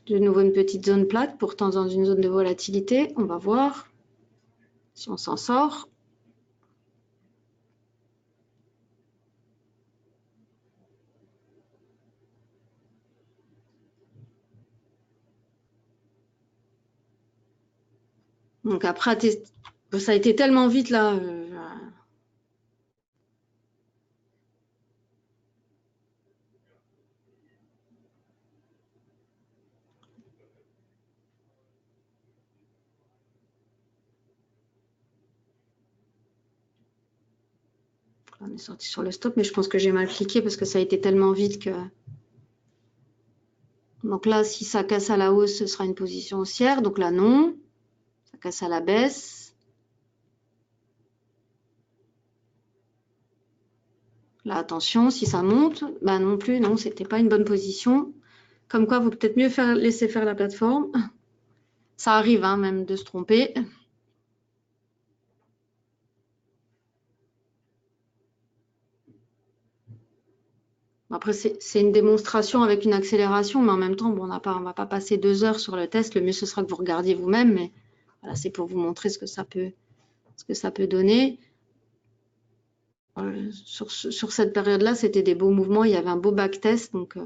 De nouveau une petite zone plate, pourtant dans une zone de volatilité. On va voir si on s'en sort. Donc après, ça a été tellement vite là. On est sorti sur le stop, mais je pense que j'ai mal cliqué parce que ça a été tellement vite que... Donc là, si ça casse à la hausse, ce sera une position haussière. Donc là, non. Ça casse à la baisse. Là, attention, si ça monte, bah non plus, non, c'était pas une bonne position. Comme quoi, il vaut peut-être mieux laisser faire la plateforme. Ça arrive, hein, même de se tromper. Après, c'est une démonstration avec une accélération, mais en même temps, bon, on va pas passer 2 heures sur le test. Le mieux, ce sera que vous regardiez vous-même, mais voilà, c'est pour vous montrer ce que ça peut donner. Sur cette période-là, c'était des beaux mouvements. Il y avait un beau backtest, donc...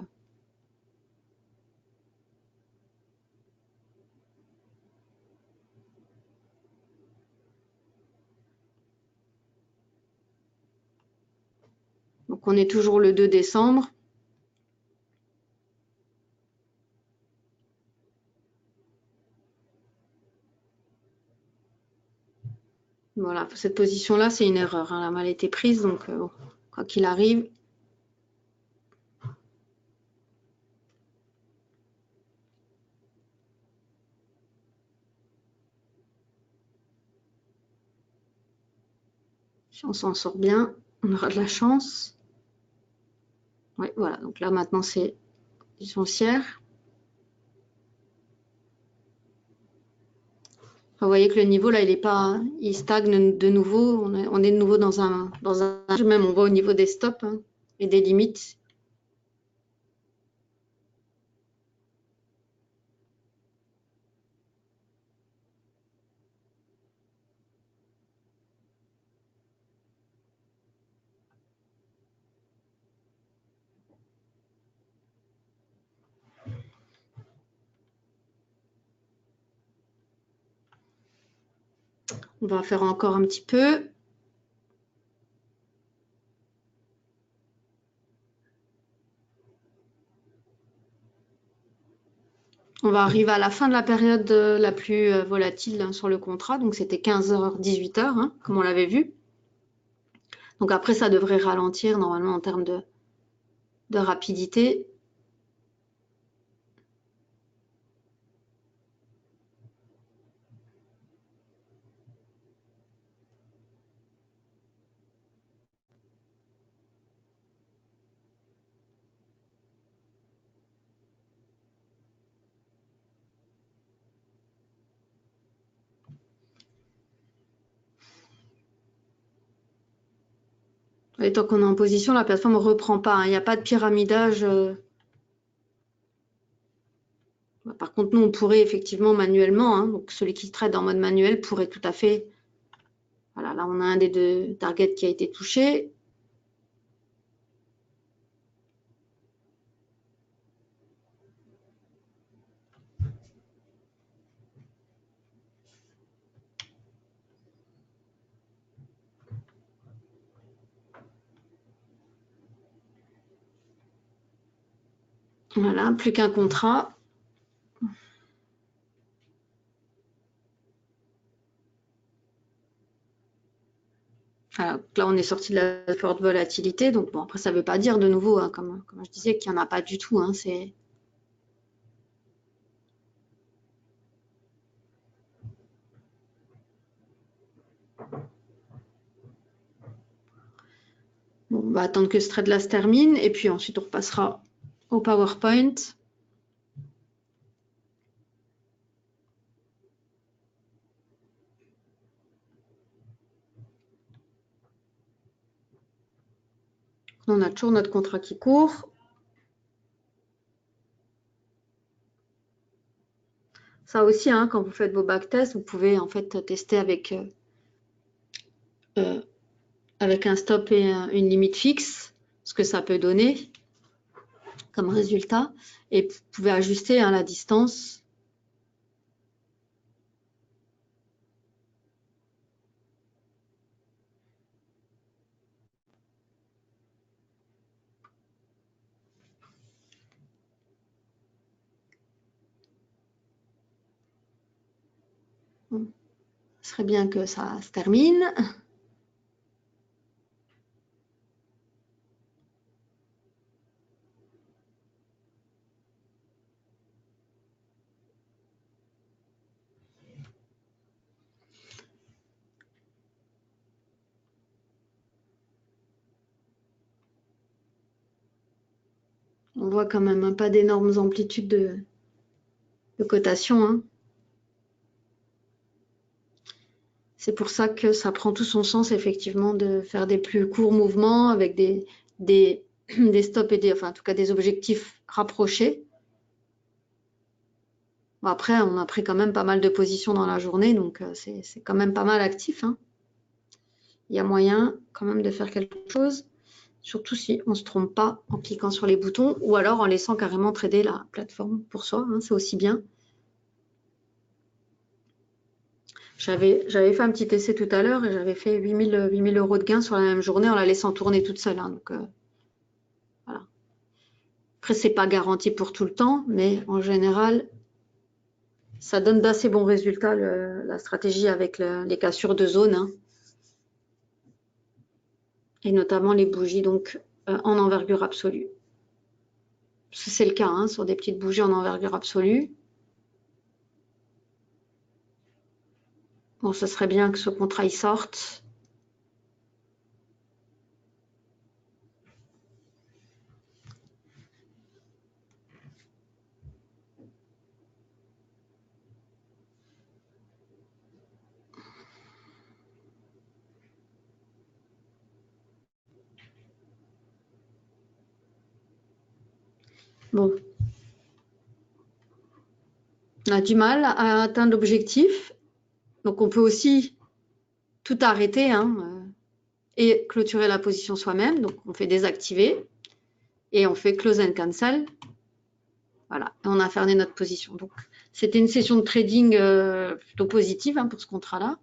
Donc, on est toujours le 2 décembre. Voilà, cette position-là, c'est une erreur, hein. Elle a mal été prise, donc quoi qu'il arrive. Si on s'en sort bien, on aura de la chance. Oui, voilà, donc là, maintenant, c'est haussière. Vous voyez que le niveau, là, il stagne de nouveau. On est de nouveau dans un même on voit au niveau des stops, hein, et des limites. On va faire encore un petit peu. On va arriver à la fin de la période la plus volatile, hein, sur le contrat. Donc, c'était 15h, 18h, hein, comme on l'avait vu. Donc, après, ça devrait ralentir normalement en termes de rapidité. Et tant qu'on est en position, la plateforme ne reprend pas, hein. Il n'y a pas de pyramidage. Par contre, nous, on pourrait effectivement manuellement, hein, donc celui qui trade en mode manuel pourrait tout à fait. Voilà, là, on a un des deux targets qui a été touché. Voilà, plus qu'un contrat. Voilà, là, on est sorti de la forte volatilité. Donc, bon, après, ça ne veut pas dire de nouveau, hein, comme je disais, qu'il n'y en a pas du tout. Hein, bon, on va attendre que ce trade-là se termine. Et puis ensuite, on repassera au PowerPoint. On a toujours notre contrat qui court. Ça aussi, hein, quand vous faites vos backtests, vous pouvez en fait tester avec un stop et une limite fixe, ce que ça peut donner comme résultat. Et vous pouvez ajuster, hein, la distance. Bon, ce serait bien que ça se termine. On voit quand même, hein, pas d'énormes amplitudes de cotation, hein. C'est pour ça que ça prend tout son sens, effectivement, de faire des plus courts mouvements avec des stops et enfin, en tout cas des objectifs rapprochés. Bon, après, on a pris quand même pas mal de positions dans la journée, donc c'est quand même pas mal actif, hein. Il y a moyen quand même de faire quelque chose, surtout si on ne se trompe pas en cliquant sur les boutons ou alors en laissant carrément trader la plateforme pour soi, hein, c'est aussi bien. J'avais fait un petit essai tout à l'heure et j'avais fait 8 000 € de gains sur la même journée en la laissant tourner toute seule, hein, donc voilà. Après, c'est pas garanti pour tout le temps, mais en général, ça donne d'assez bons résultats, la stratégie avec les cassures de zone, hein, et notamment les bougies donc en envergure absolue. C'est le cas, hein, sur des petites bougies en envergure absolue. Bon, ce serait bien que ce contrat y sorte. Bon, on a du mal à atteindre l'objectif. Donc, on peut aussi tout arrêter, hein, et clôturer la position soi-même. Donc, on fait désactiver et on fait close and cancel. Voilà, et on a fermé notre position. Donc, c'était une session de trading plutôt positive, hein, pour ce contrat-là,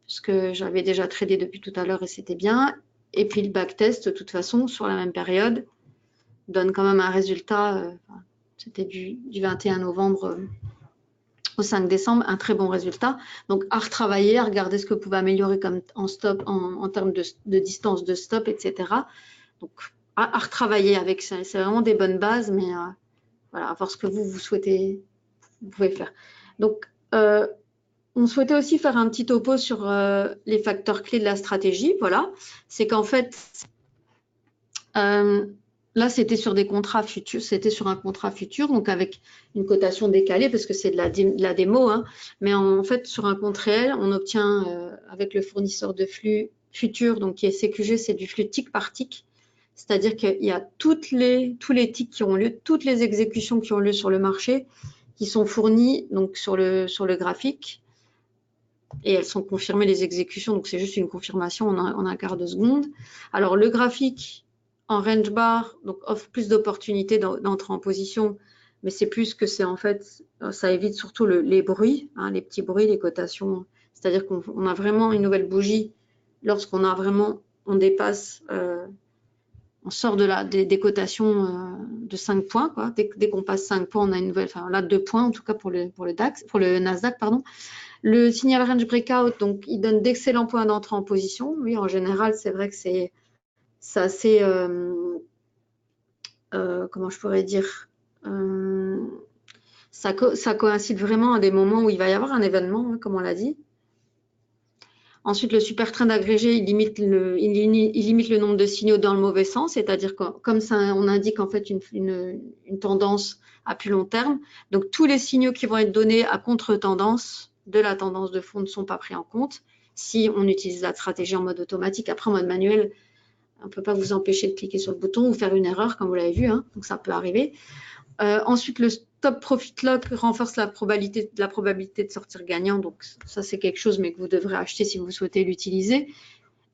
puisque j'avais déjà tradé depuis tout à l'heure et c'était bien. Et puis, le backtest, de toute façon, sur la même période, donne quand même un résultat. C'était du 21 novembre au 5 décembre, un très bon résultat. Donc, à retravailler, à regarder ce que vous pouvez améliorer comme en stop, en termes de distance de stop, etc. Donc, à retravailler avec ça. C'est vraiment des bonnes bases, mais voilà, à voir ce que vous souhaitez, vous pouvez faire. Donc, on souhaitait aussi faire un petit topo sur les facteurs clés de la stratégie. Voilà, c'est qu'en fait, là, c'était sur des contrats futurs, c'était sur un contrat futur, donc avec une cotation décalée, parce que c'est de la démo, hein, mais en fait, sur un compte réel, on obtient avec le fournisseur de flux futur, donc qui est CQG, c'est du flux tick par tick. C'est-à-dire qu'il y a tous les ticks qui ont lieu, toutes les exécutions qui ont lieu sur le marché, qui sont fournies donc, sur le graphique. Et elles sont confirmées, les exécutions, donc c'est juste une confirmation en un quart de seconde. Alors, le graphique en range bar donc, offre plus d'opportunités d'entrer en position, mais c'est plus que c'est en fait, ça évite surtout les bruits, hein, les petits bruits, les cotations. C'est-à-dire qu'on a vraiment une nouvelle bougie lorsqu'on a vraiment, on dépasse, on sort des cotations de 5 points. Quoi. Dès qu'on passe 5 points, on a une nouvelle, enfin là 2 points en tout cas pour le DAX, pour le Nasdaq, pardon. Le signal range breakout, donc il donne d'excellents points d'entrée en position. Oui, en général, c'est vrai que c'est assez, comment je pourrais dire, ça coïncide vraiment à des moments où il va y avoir un événement, hein, comme on l'a dit. Ensuite, le super trend agrégé, il limite le nombre de signaux dans le mauvais sens, c'est-à-dire que comme ça, on indique en fait une tendance à plus long terme. Donc, tous les signaux qui vont être donnés à contre-tendance de la tendance de fond ne sont pas pris en compte si on utilise la stratégie en mode automatique. Après, en mode manuel, on ne peut pas vous empêcher de cliquer sur le bouton ou faire une erreur, comme vous l'avez vu, hein, donc ça peut arriver. Ensuite, le stop profit lock renforce la probabilité de sortir gagnant. Donc, ça, c'est quelque chose, mais que vous devrez acheter si vous souhaitez l'utiliser.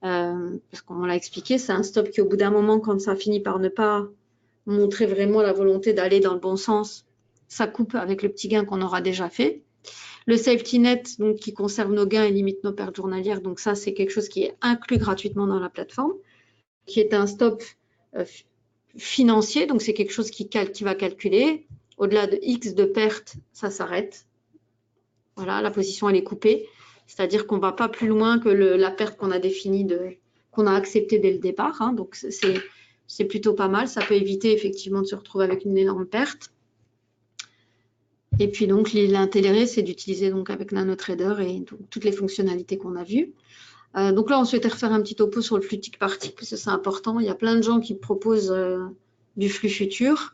Parce qu'on l'a expliqué, c'est un stop qui, au bout d'un moment, quand ça finit par ne pas montrer vraiment la volonté d'aller dans le bon sens, ça coupe avec le petit gain qu'on aura déjà fait. Le safety net, donc, qui conserve nos gains et limite nos pertes journalières. Donc, ça, c'est quelque chose qui est inclus gratuitement dans la plateforme, qui est un stop financier. Donc, c'est quelque chose qui va calculer. Au-delà de X de pertes, ça s'arrête. Voilà, la position, elle est coupée. C'est-à-dire qu'on ne va pas plus loin que la perte qu'on a définie, qu'on a acceptée dès le départ. Hein. Donc, c'est plutôt pas mal. Ça peut éviter effectivement de se retrouver avec une énorme perte. Et puis, donc, l'intérêt, c'est d'utiliser donc avec NanoTrader et donc, toutes les fonctionnalités qu'on a vues. Donc là, on souhaitait refaire un petit topo sur le flux tick par tick, parce que c'est important. Il y a plein de gens qui proposent du flux futur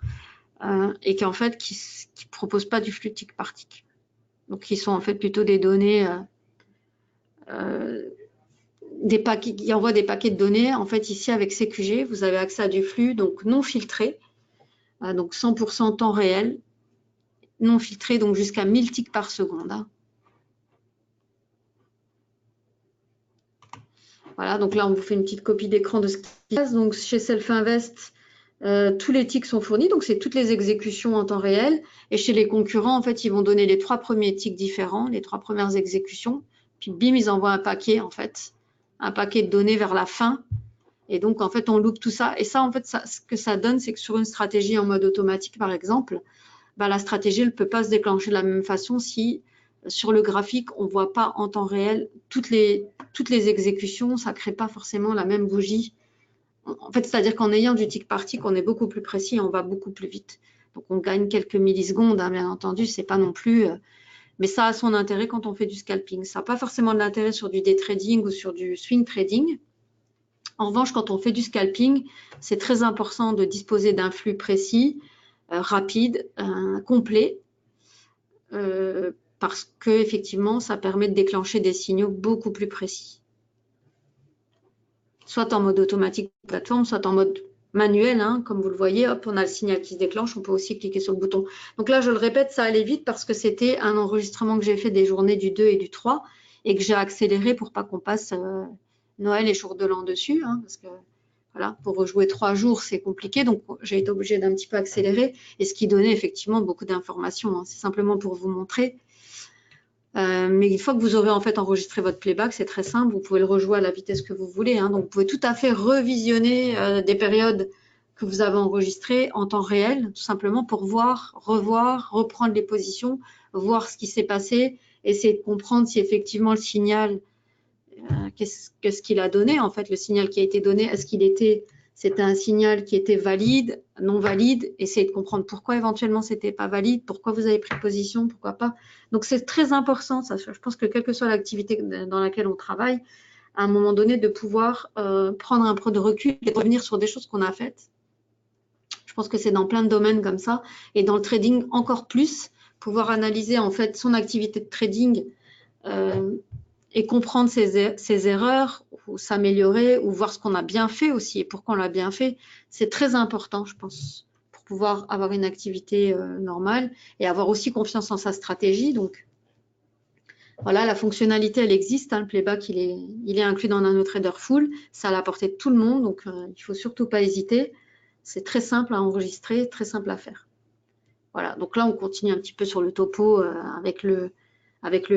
et qui en fait qui proposent pas du flux tick par tick. Donc qui sont en fait plutôt des données, des paquets, qui envoient des paquets de données. En fait, ici avec CQG, vous avez accès à du flux donc non filtré, donc 100% temps réel, non filtré, donc jusqu'à 1000 ticks par seconde. Hein. Voilà, donc là, on vous fait une petite copie d'écran de ce qui se passe. Donc, chez Self-Invest, tous les ticks sont fournis, donc c'est toutes les exécutions en temps réel. Et chez les concurrents, en fait, ils vont donner les 3 premiers ticks différents, les 3 premières exécutions. Puis, bim, ils envoient un paquet, en fait, un paquet de données vers la fin. Et donc, en fait, on loupe tout ça. Et ça, en fait, ce que ça donne, c'est que sur une stratégie en mode automatique, par exemple, bah, la stratégie ne peut pas se déclencher de la même façon si sur le graphique, on ne voit pas en temps réel toutes les exécutions, ça ne crée pas forcément la même bougie. En fait, c'est-à-dire qu'en ayant du tick par tick, on est beaucoup plus précis et on va beaucoup plus vite. Donc, on gagne quelques millisecondes, hein, bien entendu, c'est pas non plus... mais ça a son intérêt quand on fait du scalping. Ça n'a pas forcément de l'intérêt sur du day trading ou sur du swing trading. En revanche, quand on fait du scalping, c'est très important de disposer d'un flux précis, rapide, complet, parce que effectivement, ça permet de déclencher des signaux beaucoup plus précis. Soit en mode automatique plateforme, soit en mode manuel, hein, comme vous le voyez, hop, on a le signal qui se déclenche, on peut aussi cliquer sur le bouton. Donc là, je le répète, ça allait vite parce que c'était un enregistrement que j'ai fait des journées du 2 et du 3 et que j'ai accéléré pour pas qu'on passe Noël et jour de l'an dessus, hein, parce que voilà, pour rejouer 3 jours, c'est compliqué, donc j'ai été obligée d'un petit peu accélérer, et ce qui donnait effectivement beaucoup d'informations. Hein. C'est simplement pour vous montrer. Mais une fois que vous aurez en fait enregistré votre playback, c'est très simple, vous pouvez le rejouer à la vitesse que vous voulez. Hein. Donc vous pouvez tout à fait revisionner des périodes que vous avez enregistrées en temps réel, tout simplement pour voir, revoir, reprendre les positions, voir ce qui s'est passé, essayer de comprendre si effectivement le signal, qu'est-ce qu'il a donné, en fait, le signal qui a été donné, est-ce qu'il était, c'était un signal qui était valide, non valide, essayer de comprendre pourquoi éventuellement c'était pas valide, pourquoi vous avez pris position, pourquoi pas. Donc c'est très important, ça. Je pense que quelle que soit l'activité dans laquelle on travaille, à un moment donné, de pouvoir prendre un peu de recul et revenir sur des choses qu'on a faites. Je pense que c'est dans plein de domaines comme ça, et dans le trading encore plus, pouvoir analyser en fait son activité de trading et comprendre ses erreurs ou s'améliorer ou voir ce qu'on a bien fait aussi et pourquoi on l'a bien fait. C'est très important, je pense, pour pouvoir avoir une activité normale et avoir aussi confiance en sa stratégie. Donc, voilà, la fonctionnalité, elle existe. Hein, le playback, il est inclus dans NanoTrader Full. C'est à la portée de tout le monde, donc il ne faut surtout pas hésiter. C'est très simple à enregistrer, très simple à faire. Voilà, donc là, on continue un petit peu sur le topo avec le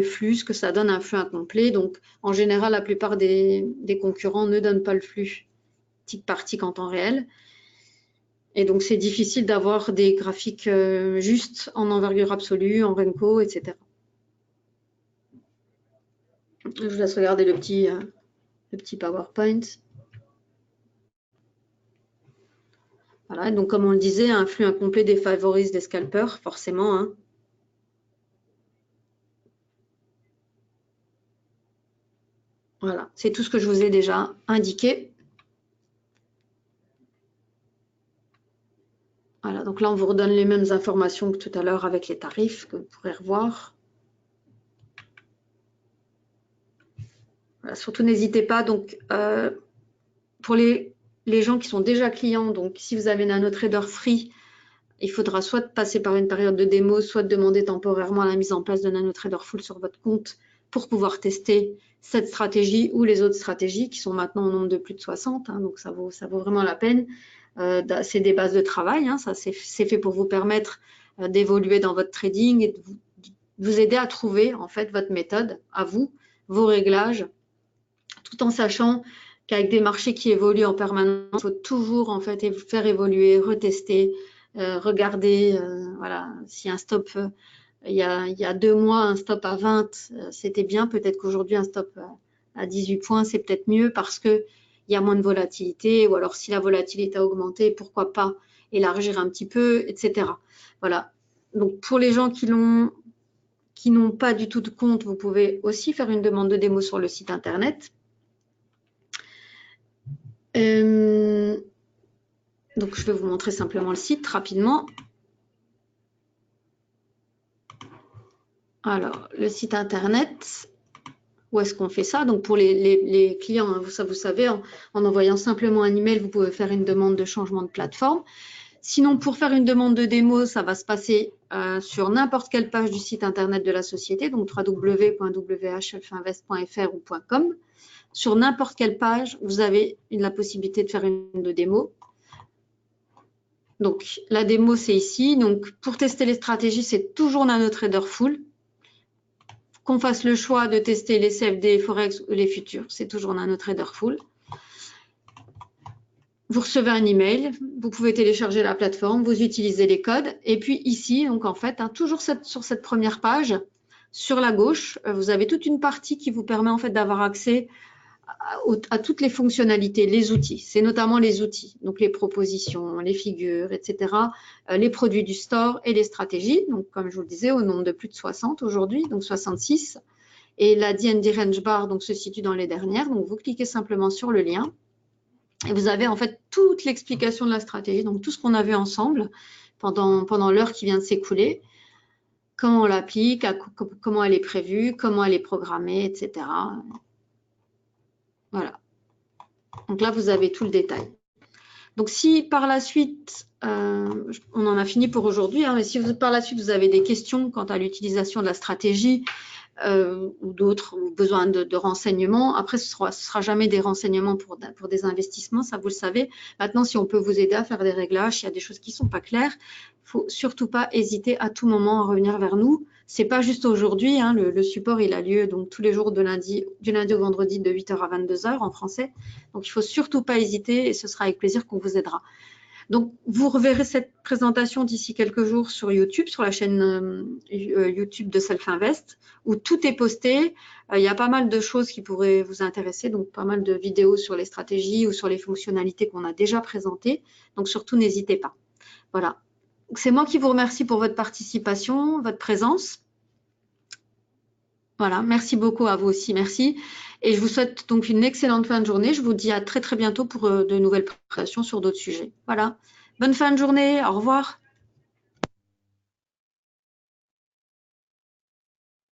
flux, ce que ça donne un flux incomplet. Donc, en général, la plupart des concurrents ne donnent pas le flux tic par tic en temps réel. Et donc, c'est difficile d'avoir des graphiques justes en envergure absolue, en Renko, etc. Je vous laisse regarder le petit PowerPoint. Voilà, donc comme on le disait, un flux incomplet défavorise des scalpers, forcément. Hein. Voilà, c'est tout ce que je vous ai déjà indiqué. Voilà, donc là, on vous redonne les mêmes informations que tout à l'heure avec les tarifs que vous pourrez revoir. Voilà, surtout, n'hésitez pas. Donc, pour les gens qui sont déjà clients, donc si vous avez NanoTrader Free, il faudra soit passer par une période de démo, soit demander temporairement la mise en place de NanoTrader Full sur votre compte pour pouvoir tester cette stratégie ou les autres stratégies qui sont maintenant au nombre de plus de 60. Hein, donc, ça vaut vraiment la peine. C'est des bases de travail. Hein, ça, c'est fait pour vous permettre d'évoluer dans votre trading et de vous aider à trouver en fait votre méthode à vous, vos réglages, tout en sachant qu'avec des marchés qui évoluent en permanence, il faut toujours en fait faire évoluer, retester, regarder. Voilà, si un stop il y a 2 mois, un stop à 20, c'était bien. Peut-être qu'aujourd'hui, un stop à 18 points, c'est peut-être mieux parce que il y a moins de volatilité. Ou alors, si la volatilité a augmenté, pourquoi pas élargir un petit peu, etc. Voilà. Donc, pour les gens qui n'ont pas du tout de compte, vous pouvez aussi faire une demande de démo sur le site internet. Donc, je vais vous montrer simplement le site rapidement. Alors, le site internet, où est-ce qu'on fait ça? Donc, pour les clients, hein, vous savez, en envoyant simplement un email, vous pouvez faire une demande de changement de plateforme. Sinon, pour faire une demande de démo, ça va se passer sur n'importe quelle page du site internet de la société, donc www.whlfinvest.fr ou .com. Sur n'importe quelle page, vous avez la possibilité de faire une démo. Donc, la démo, c'est ici. Donc, pour tester les stratégies, c'est toujours NanoTrader Full. Qu'on fasse le choix de tester les CFD, Forex ou les futurs, c'est toujours NanoTrader Full. Vous recevez un email, vous pouvez télécharger la plateforme, vous utilisez les codes. Et puis ici, donc en fait, toujours sur cette première page, sur la gauche, vous avez toute une partie qui vous permet en fait d'avoir accès à toutes les fonctionnalités, les outils. C'est notamment les outils, donc les propositions, les figures, etc. Les produits du store et les stratégies. Donc, comme je vous le disais, au nombre de plus de 60 aujourd'hui, donc 66. Et la DND Range Bar donc, se situe dans les dernières. Donc, vous cliquez simplement sur le lien. Et vous avez en fait toute l'explication de la stratégie, donc tout ce qu'on a vu ensemble pendant l'heure qui vient de s'écouler. Comment on l'applique, comment elle est prévue, comment elle est programmée, etc. Voilà. Donc là, vous avez tout le détail. Donc, si par la suite, on en a fini pour aujourd'hui, hein, mais si par la suite, vous avez des questions quant à l'utilisation de la stratégie ou d'autres, ou besoin de renseignements, après, ce sera jamais des renseignements pour des investissements, ça vous le savez. Maintenant, si on peut vous aider à faire des réglages, s'il y a des choses qui ne sont pas claires, il ne faut surtout pas hésiter à tout moment à revenir vers nous. Ce n'est pas juste aujourd'hui, hein, le support, il a lieu donc tous les jours du lundi au vendredi de 8h à 22h en français. Donc, il ne faut surtout pas hésiter et ce sera avec plaisir qu'on vous aidera. Donc, vous reverrez cette présentation d'ici quelques jours sur YouTube, sur la chaîne YouTube de Self-Invest, où tout est posté. Il y a pas mal de choses qui pourraient vous intéresser, donc pas mal de vidéos sur les stratégies ou sur les fonctionnalités qu'on a déjà présentées. Donc, surtout, n'hésitez pas. Voilà. C'est moi qui vous remercie pour votre participation, votre présence. Voilà, merci beaucoup à vous aussi, merci. Et je vous souhaite donc une excellente fin de journée. Je vous dis à très très bientôt pour de nouvelles présentations sur d'autres sujets. Voilà, bonne fin de journée, au revoir.